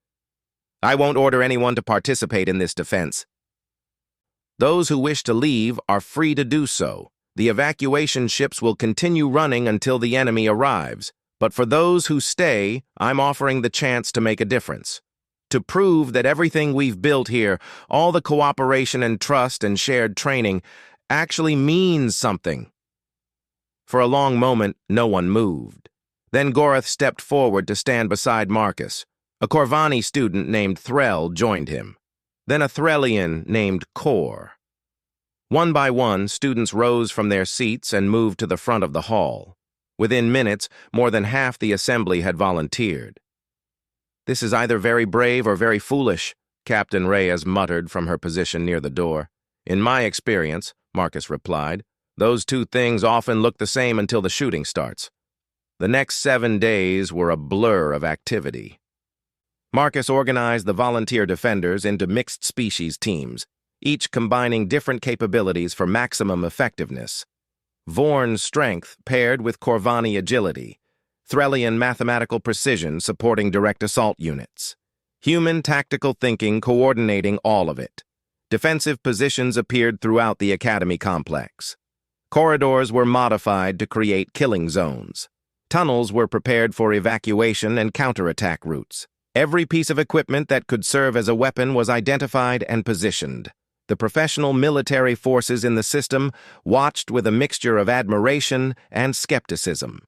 Speaker 1: "I won't order anyone to participate in this defense. Those who wish to leave are free to do so. The evacuation ships will continue running until the enemy arrives. But for those who stay, I'm offering the chance to make a difference. To prove that everything we've built here, all the cooperation and trust and shared training, actually means something." For a long moment, no one moved. Then Gorath stepped forward to stand beside Marcus. A Corvani student named Threll joined him. Then a Threlian named Kor. One by one, students rose from their seats and moved to the front of the hall. Within minutes, more than half the assembly had volunteered. "This is either very brave or very foolish," Captain Reyes muttered from her position near the door. "In my experience," Marcus replied, "those two things often look the same until the shooting starts." The next 7 days were a blur of activity. Marcus organized the volunteer defenders into mixed species teams, each combining different capabilities for maximum effectiveness. Vorn's strength paired with Corvani agility, Threllian mathematical precision supporting direct assault units. Human tactical thinking coordinating all of it. Defensive positions appeared throughout the Academy complex. Corridors were modified to create killing zones. Tunnels were prepared for evacuation and counterattack routes. Every piece of equipment that could serve as a weapon was identified and positioned. The professional military forces in the system watched with a mixture of admiration and skepticism.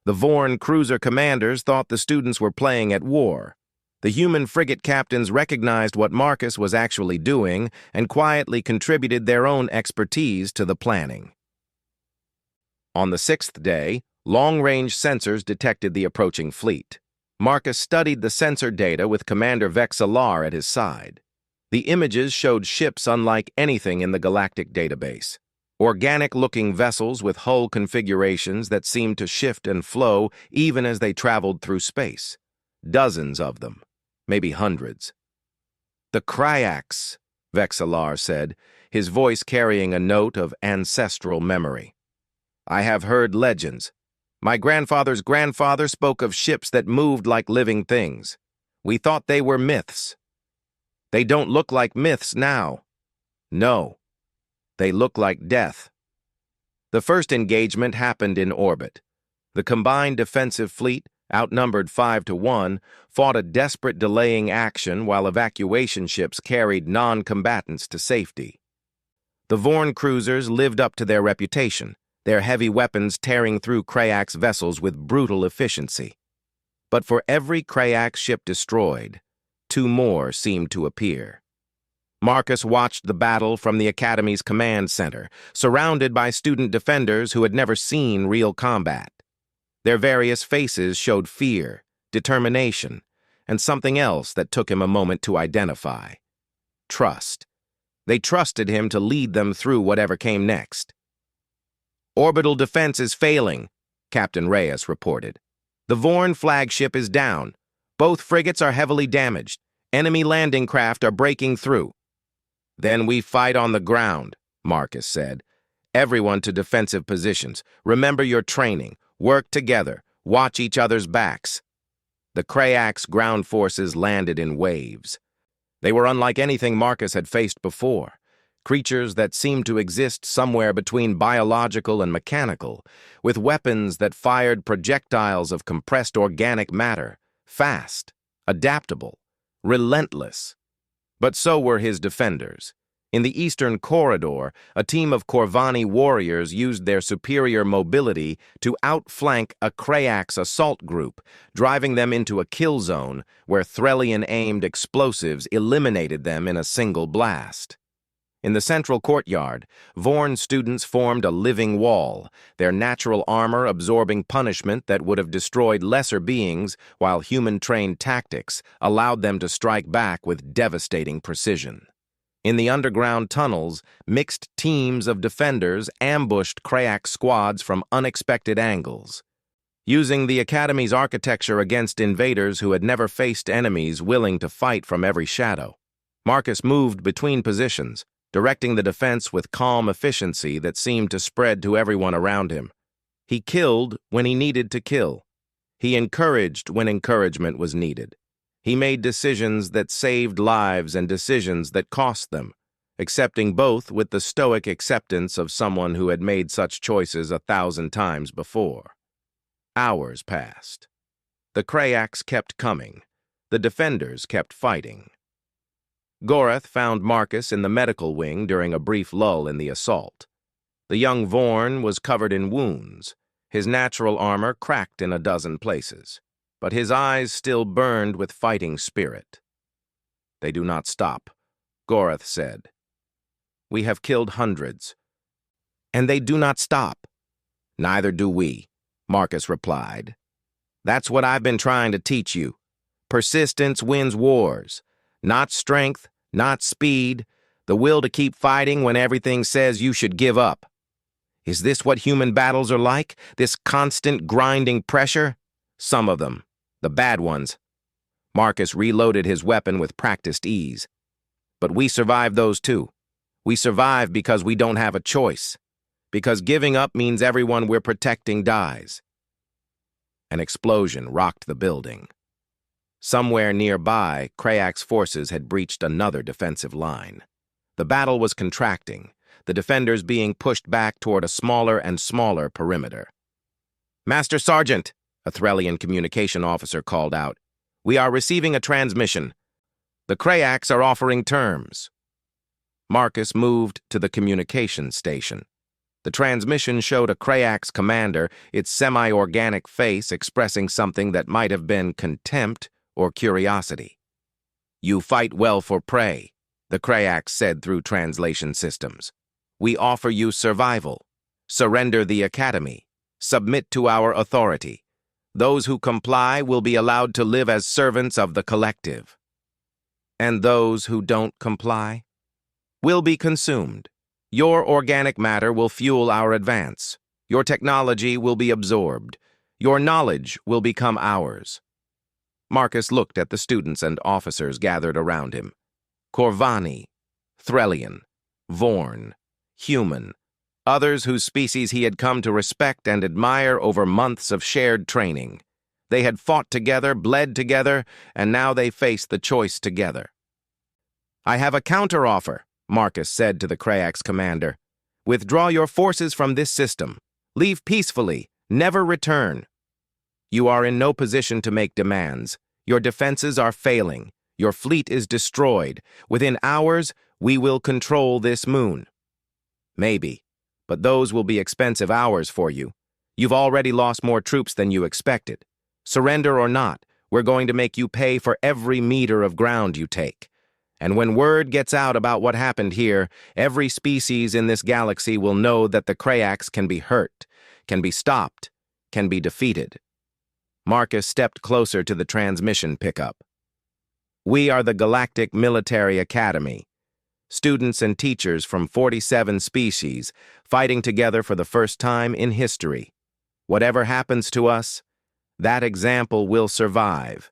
Speaker 1: The Vorn cruiser commanders thought the students were playing at war. The human frigate captains recognized what Marcus was actually doing and quietly contributed their own expertise to the planning. On the sixth day, long-range sensors detected the approaching fleet. Marcus studied the sensor data with Commander Vexillar at his side. The images showed ships unlike anything in the galactic database. Organic-looking vessels with hull configurations that seemed to shift and flow even as they traveled through space. Dozens of them, maybe hundreds. "The Kryax," Vexillar said, his voice carrying a note of ancestral memory. "I have heard legends. My grandfather's grandfather spoke of ships that moved like living things. We thought they were myths. They don't look like myths now. No, they look like death." The first engagement happened in orbit. The combined defensive fleet, outnumbered 5-1, fought a desperate delaying action while evacuation ships carried non-combatants to safety. The Vorn cruisers lived up to their reputation, their heavy weapons tearing through Kryax vessels with brutal efficiency. But for every Kryax ship destroyed, 2 more seemed to appear. Marcus watched the battle from the Academy's command center, surrounded by student defenders who had never seen real combat. Their various faces showed fear, determination, and something else that took him a moment to identify. Trust. They trusted him to lead them through whatever came next. "Orbital defense is failing," Captain Reyes reported. "The Vorn flagship is down. Both frigates are heavily damaged. Enemy landing craft are breaking through." "Then we fight on the ground," Marcus said. "Everyone to defensive positions. Remember your training. Work together. Watch each other's backs." The Kryax ground forces landed in waves. They were unlike anything Marcus had faced before. Creatures that seemed to exist somewhere between biological and mechanical, with weapons that fired projectiles of compressed organic matter, fast, adaptable, relentless. But so were his defenders. In the Eastern Corridor, a team of Corvani warriors used their superior mobility to outflank a Kryax assault group, driving them into a kill zone where Threllian-aimed explosives eliminated them in a single blast. In the central courtyard, Vorn students formed a living wall, their natural armor absorbing punishment that would have destroyed lesser beings, while human-trained tactics allowed them to strike back with devastating precision. In the underground tunnels, mixed teams of defenders ambushed Kryax squads from unexpected angles. Using the Academy's architecture against invaders who had never faced enemies willing to fight from every shadow, Marcus moved between positions, directing the defense with calm efficiency that seemed to spread to everyone around him. He killed when he needed to kill. He encouraged when encouragement was needed. He made decisions that saved lives and decisions that cost them, accepting both with the stoic acceptance of someone who had made such choices 1,000 times before. Hours passed. The Kryax kept coming. The defenders kept fighting. Gorath found Marcus in the medical wing during a brief lull in the assault. The young Vorn was covered in wounds, his natural armor cracked in a dozen places, but his eyes still burned with fighting spirit. "They do not stop," Gorath said. "We have killed hundreds, and they do not stop." "Neither do we," Marcus replied. "That's what I've been trying to teach you. Persistence wins wars. Not strength, not speed, the will to keep fighting when everything says you should give up. Is this what human battles are like? This constant grinding pressure? Some of them. The bad ones." Marcus reloaded his weapon with practiced ease. "But we survive those too. We survive because we don't have a choice. Because giving up means everyone we're protecting dies." An explosion rocked the building. Somewhere nearby, Krayak's forces had breached another defensive line. The battle was contracting, the defenders being pushed back toward a smaller and smaller perimeter. "Master Sergeant," a Threllian communication officer called out, "we are receiving a transmission. The Krayaks are offering terms." Marcus moved to the communication station. The transmission showed a Krayak's commander, its semi-organic face expressing something that might have been contempt or curiosity. "You fight well for prey," the Krayaks said through translation systems. "We offer you survival. Surrender the academy. Submit to our authority. Those who comply will be allowed to live as servants of the collective. And those who don't comply will be consumed. Your organic matter will fuel our advance. Your technology will be absorbed. Your knowledge will become ours." Marcus looked at the students and officers gathered around him. Corvani, Threllian, Vorn, human, others whose species he had come to respect and admire over months of shared training. They had fought together, bled together, and now they faced the choice together. "I have a counteroffer," Marcus said to the Krayak's commander. "Withdraw your forces from this system. Leave peacefully. Never return. You are in no position to make demands. Your defenses are failing. Your fleet is destroyed. Within hours, we will control this moon." "Maybe, but those will be expensive hours for you. You've already lost more troops than you expected. Surrender or not, we're going to make you pay for every meter of ground you take. And when word gets out about what happened here, every species in this galaxy will know that the Krayaks can be hurt, can be stopped, can be defeated." Marcus stepped closer to the transmission pickup. "We are the Galactic Military Academy. Students and teachers from 47 species fighting together for the first time in history. Whatever happens to us, that example will survive.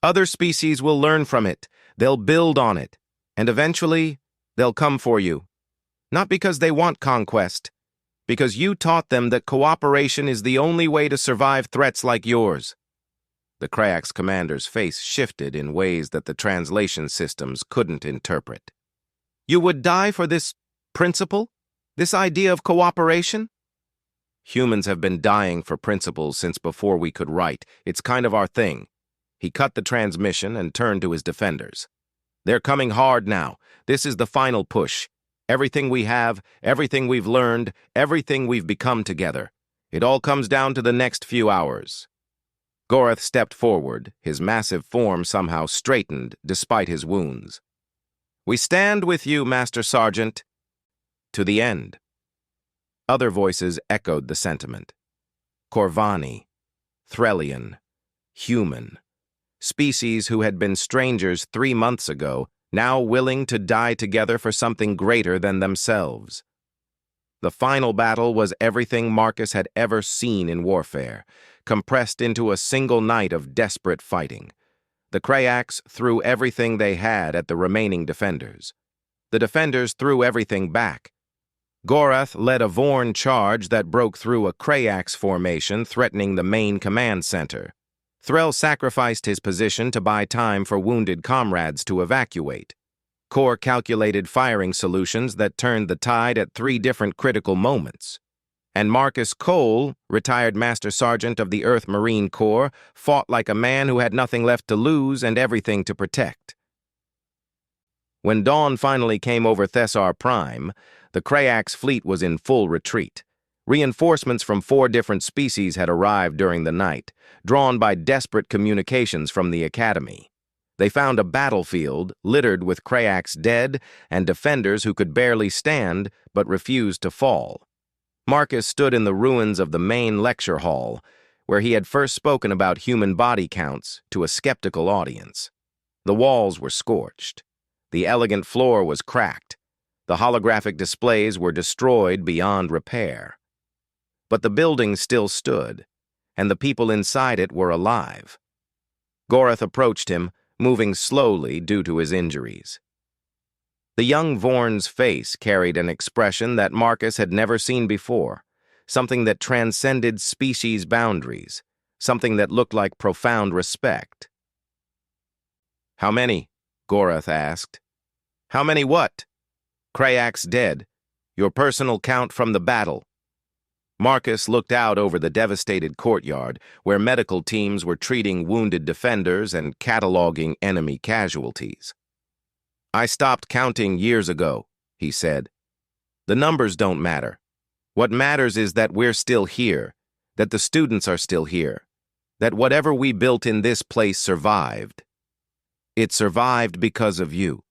Speaker 1: Other species will learn from it. They'll build on it, and eventually, they'll come for you. Not because they want conquest, because you taught them that cooperation is the only way to survive threats like yours." The Krayak's commander's face shifted in ways that the translation systems couldn't interpret. "You would die for this principle? This idea of cooperation?" "Humans have been dying for principles since before we could write. It's kind of our thing." He cut the transmission and turned to his defenders. "They're coming hard now. This is the final push. Everything we have, everything we've learned, everything we've become together. It all comes down to the next few hours." Gorath stepped forward, his massive form somehow straightened despite his wounds. "We stand with you, Master Sergeant. To the end." Other voices echoed the sentiment. Corvani, Threllian, human. Species who had been strangers 3 months ago, now willing to die together for something greater than themselves. The final battle was everything Marcus had ever seen in warfare, compressed into a single night of desperate fighting. The Krayaks threw everything they had at the remaining defenders. The defenders threw everything back. Gorath led a Vorn charge that broke through a Krayaks formation threatening the main command center. Threll sacrificed his position to buy time for wounded comrades to evacuate. Core calculated firing solutions that turned the tide at 3 different critical moments. And Marcus Cole, retired Master Sergeant of the Earth Marine Corps, fought like a man who had nothing left to lose and everything to protect. When dawn finally came over Thessar Prime, the Krayaks fleet was in full retreat. Reinforcements from 4 different species had arrived during the night, drawn by desperate communications from the Academy. They found a battlefield littered with Krayaks dead and defenders who could barely stand but refused to fall. Marcus stood in the ruins of the main lecture hall, where he had first spoken about human body counts to a skeptical audience. The walls were scorched. The elegant floor was cracked. The holographic displays were destroyed beyond repair. But the building still stood, and the people inside it were alive. Gorath approached him, moving slowly due to his injuries. The young Vorn's face carried an expression that Marcus had never seen before, something that transcended species boundaries, something that looked like profound respect. "How many?" Gorath asked. "How many what?" "Krayak's dead. Your personal count from the battle." Marcus looked out over the devastated courtyard, where medical teams were treating wounded defenders and cataloging enemy casualties. "I stopped counting years ago," he said. "The numbers don't matter. What matters is that we're still here, that the students are still here, that whatever we built in this place survived. It survived because of you,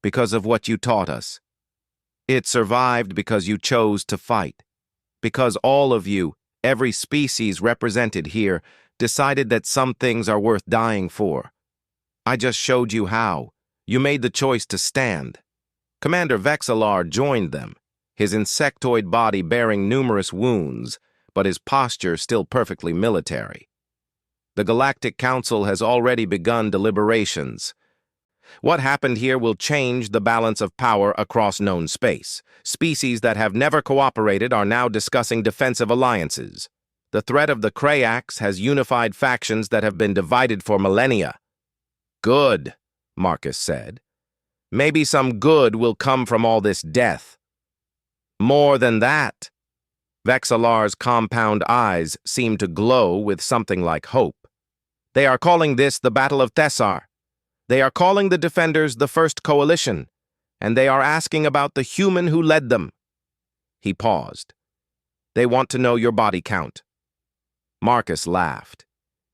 Speaker 1: because of what you taught us. It survived because you chose to fight, because all of you, every species represented here, decided that some things are worth dying for. I just showed you how. You made the choice to stand." Commander Vexillar joined them, his insectoid body bearing numerous wounds, but his posture still perfectly military. "The Galactic Council has already begun deliberations. What happened here will change the balance of power across known space. Species that have never cooperated are now discussing defensive alliances. The threat of the Krayaks has unified factions that have been divided for millennia." "Good," Marcus said. "Maybe some good will come from all this death." "More than that." Vexillar's compound eyes seemed to glow with something like hope. "They are calling this the Battle of Thessar. They are calling the defenders the First Coalition, and they are asking about the human who led them." He paused. "They want to know your body count." Marcus laughed.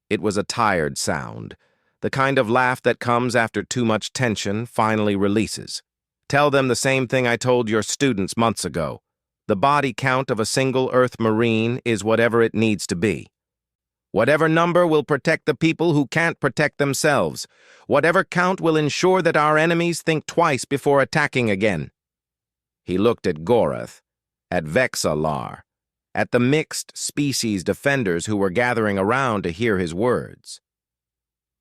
Speaker 1: It was a tired sound, the kind of laugh that comes after too much tension finally releases. "Tell them the same thing I told your students months ago. The body count of a single Earth Marine is whatever it needs to be. Whatever number will protect the people who can't protect themselves. Whatever count will ensure that our enemies think twice before attacking again." He looked at Gorath, at Vexillar, at the mixed species defenders who were gathering around to hear his words.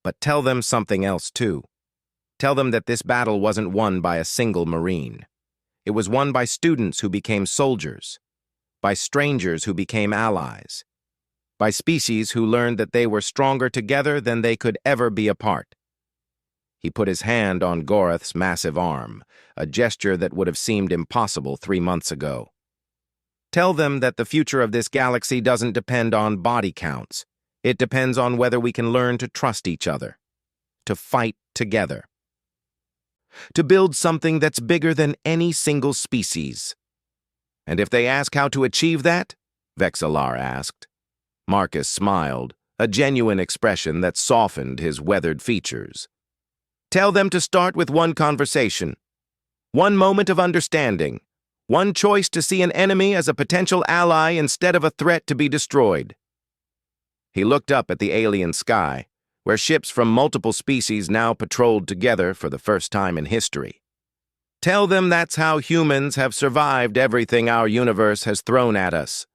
Speaker 1: "But tell them something else, too. Tell them that this battle wasn't won by a single Marine. It was won by students who became soldiers, by strangers who became allies, by species who learned that they were stronger together than they could ever be apart." He put his hand on Gorath's massive arm, a gesture that would have seemed impossible 3 months ago. "Tell them that the future of this galaxy doesn't depend on body counts. It depends on whether we can learn to trust each other, to fight together, to build something that's bigger than any single species." "And if they ask how to achieve that?" Vexillar asked. Marcus smiled, a genuine expression that softened his weathered features. "Tell them to start with one conversation, one moment of understanding, one choice to see an enemy as a potential ally instead of a threat to be destroyed." He looked up at the alien sky, where ships from multiple species now patrolled together for the first time in history. "Tell them that's how humans have survived everything our universe has thrown at us.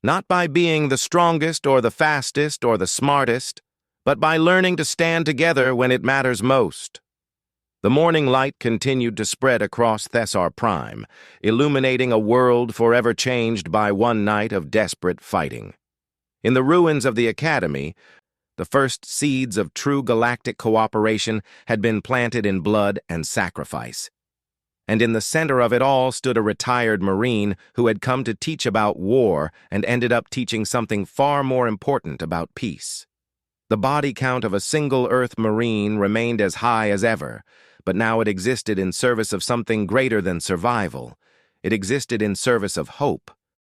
Speaker 1: Not by being the strongest or the fastest or the smartest, but by learning to stand together when it matters most." The morning light continued to spread across Thessar Prime, illuminating a world forever changed by one night of desperate fighting. In the ruins of the Academy, the first seeds of true galactic cooperation had been planted in blood and sacrifice. And in the center of it all stood a retired Marine who had come to teach about war and ended up teaching something far more important about peace. The body count of a single Earth Marine remained as high as ever, but now it existed in service of something greater than survival. It existed in service of hope.